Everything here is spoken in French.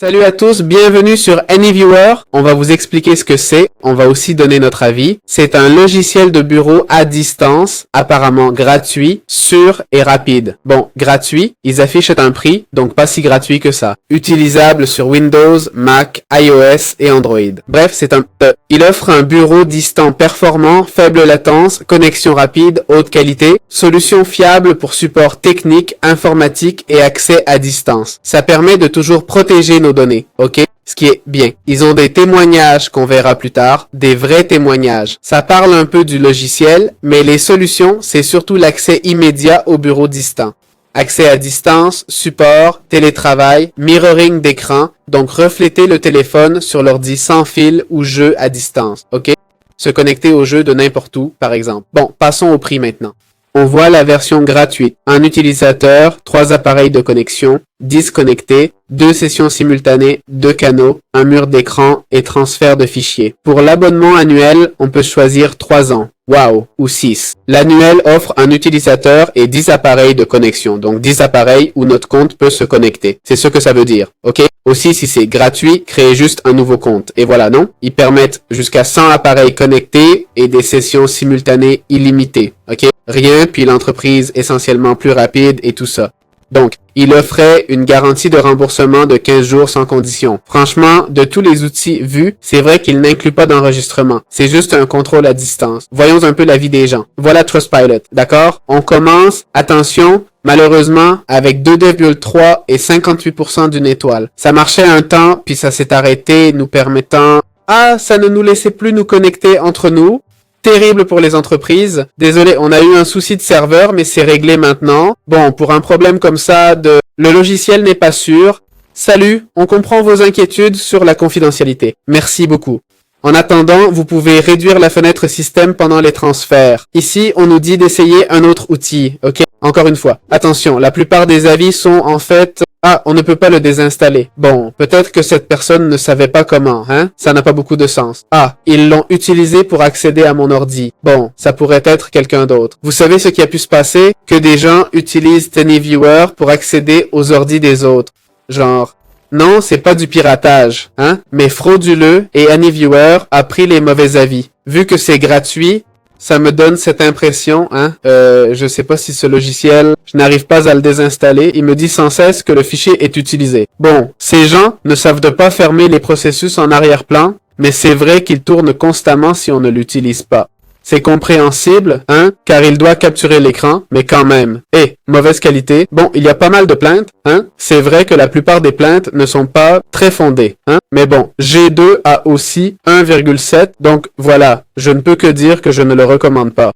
Salut à tous, bienvenue sur AnyViewer. On va vous expliquer ce que c'est, on va aussi donner notre avis. C'est un logiciel de bureau à distance, apparemment gratuit, sûr et rapide. Bon, gratuit, ils affichent un prix, donc pas si gratuit que ça. Utilisable sur Windows, Mac, iOS et Android. Bref, il offre un bureau distant performant, faible latence, connexion rapide, haute qualité, solution fiable pour support technique, informatique et accès à distance. Ça permet de toujours protéger nos données, ok? Ce qui est bien. Ils ont des témoignages qu'on verra plus tard, des vrais témoignages. Ça parle un peu du logiciel, mais les solutions, c'est surtout l'accès immédiat au bureau distant. Accès à distance, support, télétravail, mirroring d'écran, donc refléter le téléphone sur l'ordi sans fil ou jeu à distance, ok? Se connecter au jeu de n'importe où, par exemple. Bon, passons au prix maintenant. On voit la version gratuite. Un utilisateur, 3 appareils de connexion, 10 connectés, 2 sessions simultanées, 2 canaux, un mur d'écran et transfert de fichiers. Pour l'abonnement annuel, on peut choisir 3 ans. Wow, ou 6. L'annuel offre un utilisateur et 10 appareils de connexion, donc 10 appareils où notre compte peut se connecter. C'est ce que ça veut dire, ok? Aussi, si c'est gratuit, créez juste un nouveau compte. Et voilà, non? Ils permettent jusqu'à 100 appareils connectés et des sessions simultanées illimitées, ok? Rien, puis l'entreprise essentiellement plus rapide et tout ça. Donc, il offrait une garantie de remboursement de 15 jours sans condition. Franchement, de tous les outils vus, c'est vrai qu'il n'inclut pas d'enregistrement. C'est juste un contrôle à distance. Voyons un peu la vie des gens. Voilà Trustpilot, d'accord? On commence, attention, malheureusement, avec 2,3 et 58% d'une étoile. Ça marchait un temps, puis ça s'est arrêté, nous permettant... Ah, ça ne nous laissait plus nous connecter entre nous. Terrible pour les entreprises. Désolé, on a eu un souci de serveur, mais c'est réglé maintenant. Bon, pour un problème comme ça, le logiciel n'est pas sûr. Salut, on comprend vos inquiétudes sur la confidentialité. Merci beaucoup. En attendant, vous pouvez réduire la fenêtre système pendant les transferts. Ici, on nous dit d'essayer un autre outil, ok? Encore une fois, attention, la plupart des avis sont en fait... Ah, on ne peut pas le désinstaller. Bon, peut-être que cette personne ne savait pas comment, hein? Ça n'a pas beaucoup de sens. Ah, ils l'ont utilisé pour accéder à mon ordi. Bon, ça pourrait être quelqu'un d'autre. Vous savez ce qui a pu se passer? Que des gens utilisent AnyViewer pour accéder aux ordis des autres. Genre... Non, c'est pas du piratage, hein? Mais frauduleux et AnyViewer a pris les mauvais avis. Vu que c'est gratuit, ça me donne cette impression, hein? Je sais pas si ce logiciel, je n'arrive pas à le désinstaller. Il me dit sans cesse que le fichier est utilisé. Bon, ces gens ne savent pas fermer les processus en arrière-plan, mais c'est vrai qu'ils tournent constamment si on ne l'utilise pas. C'est compréhensible, hein, car il doit capturer l'écran, mais quand même. Et, mauvaise qualité. Bon, il y a pas mal de plaintes, hein. C'est vrai que la plupart des plaintes ne sont pas très fondées, hein. Mais bon, G2 a aussi 1,7, donc voilà, je ne peux que dire que je ne le recommande pas.